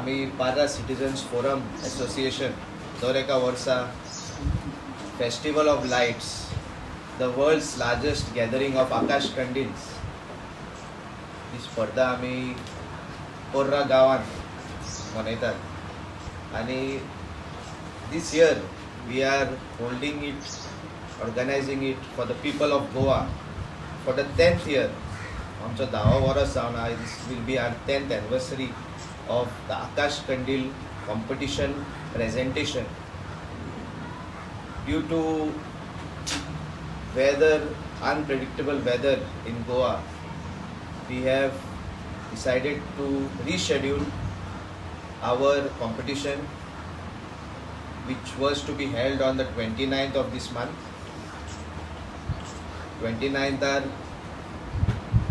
आमी पारा citizens forum association दर एका वर्सा festival of lights the world's largest gathering of आकाश कंडील्स ही स्पर्धा आमी पोर्रा गांवांत मनयतात आनी this year we are holding it, organizing it for the people of Goa for the 10th year. आमचो 10वा वर्स जावन this will be our 10th anniversary of the Akash Kandil competition presentation. Due to unpredictable weather in Goa, we have decided to reschedule our competition, which was to be held on the 29th of this month. 29th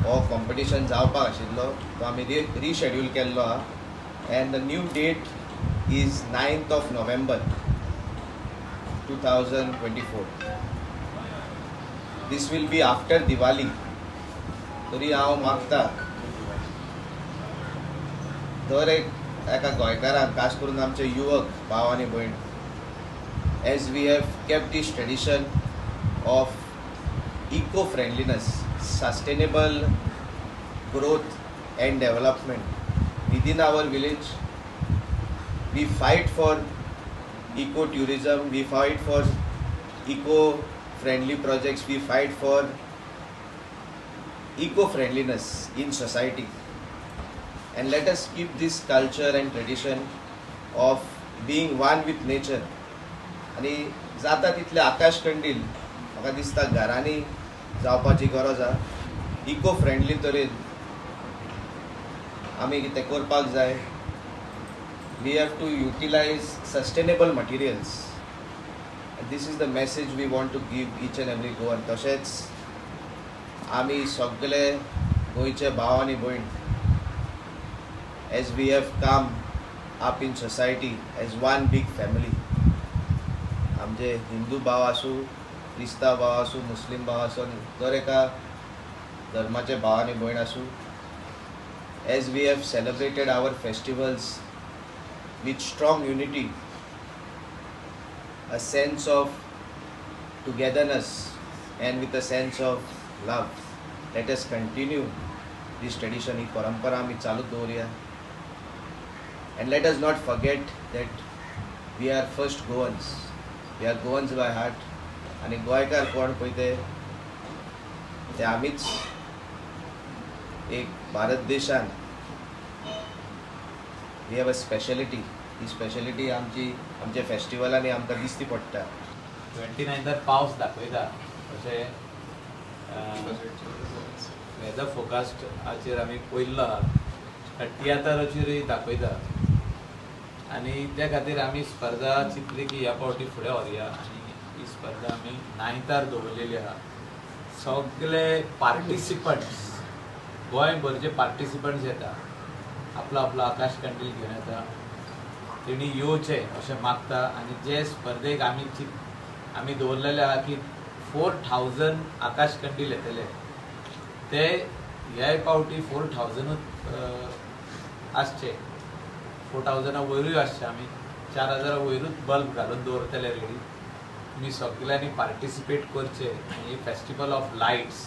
हो competition जावपाक आशिल्लो तो आमी reschedule केल्लो आहा and the new date is 9th of November 2024. This will be after Diwali. तरी हांव मागता दर एका गोंयकारांक खास करून आमचे युवक भाव आनी भयण, as we have kept this tradition of eco-friendliness, sustainable growth and development within our village. We fight for eco-tourism, we fight for eco-friendly projects, we fight for eco-friendliness in society. And let us keep this culture and tradition of being one with nature. आणि जाता तितले आकाश कंडील म्हाका दिसता घरांनी जावपाची गरज आसा. Eco friendly तरेन आमी कितें करपाक जाय. We have to utilize sustainable materials. This is the message we want to give each and every Goan. तशेंच आमी सगळे गोंयचे भाव आनी भयण, as we have come up in society as one big family. आमचे हिंदू भाव आसूं, क्रिस्तांव भाव आसूं, मुस्लीम भाव आसूं, दर एका धर्माचे भाव आनी भयण आसूं, as we have celebrated our festivals with strong unity, a sense of togetherness and with a sense of love, let us continue this tradition. ही परंपरा आमी चालू दवरया. And let us not forget that we are first Goans. We are Goans by heart. आणि गोंयकार कोण पळय ते आमीच एक भारत देशान. We have a speciality. ही स्पेशलिटी आमच्या फेस्टिवलांनी आमकां दिसती पडटा. 29 पावस दाखयता अशें वेदर फोकास्टाचेर आमी पळयल्लो आहा. तियात्राचेरूय दाखयता आनी त्या खातीर आमी स्पर्धा चिंतली की ह्या फावटी फुडें व्हरया. आनी ही स्पर्धा आमी 9थार दवरलेली आहा. सगळे पार्टिसिपंट्स गोंयभरचे पार्टिसिपंट्स येता, आपलो आपलो आकाश कंडील घेवन येता. तेणी येवचें अशें मागता. आनी जे स्पर्धेक आमी दवरलेले आहा की 4000 आकाश कंडील येतले, ते ह्या फावटी 4000च आसचे. 4000 वयरूय आसचे. आमी 4000 वयरूच बल्ब घालून दवरतले रेडी. तुमी सगळ्यांनी पार्टिसिपेट करचे. ही फेस्टिवल ऑफ लायट्स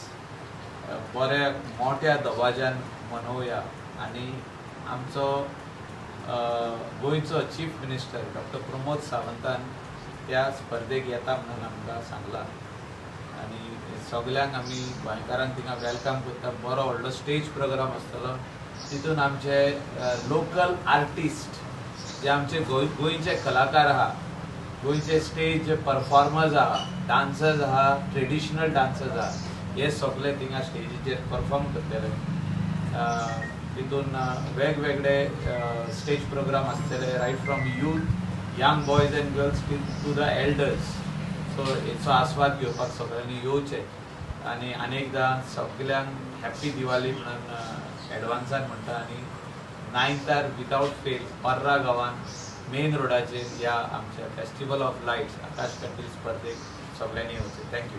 बऱ्या मोठ्या दबाज्यान मनोवया. आनी आमचो गोंयचो चीफ मिनिस्टर डॉक्टर प्रमोद सावंतान त्या स्पर्धेक येता म्हणून आमकां सांगला. आनी सगळ्यांक आमी गोंयकारांक थिंगा वेलकम करता. बरो व्हडलो स्टेज प्रोग्राम आसतलो. तितून आमचे लोकल आर्टिस्ट जे आमचे गोंयचे कलाकार आहा, गोंयचे स्टेज परफॉर्मर्स आहा, डान्सर्स आहा, ट्रेडिशनल डान्सर्स आहा, हे सगळे थिंगा स्टेजीचेर परफॉर्म करतले. तितून वेगवेगळे स्टेज प्रोग्राम आसतले, right from youth, young boys and girls to the elders. So हेचो आस्वाद घेवपाक सगळ्यांनी येवचें. आनी अनेकदां सगळ्यांक हॅप्पी दिवाळी म्हणून एडवान्सान म्हणटा. आनी 9थार विदाउट फेल पर्रा गांवान मेन रोडाचेर ह्या आमच्या फेस्टिवल ऑफ लायट्स आकाश कंडील स्पर्धेक सगळ्यांनी येवचें. थँक्यू.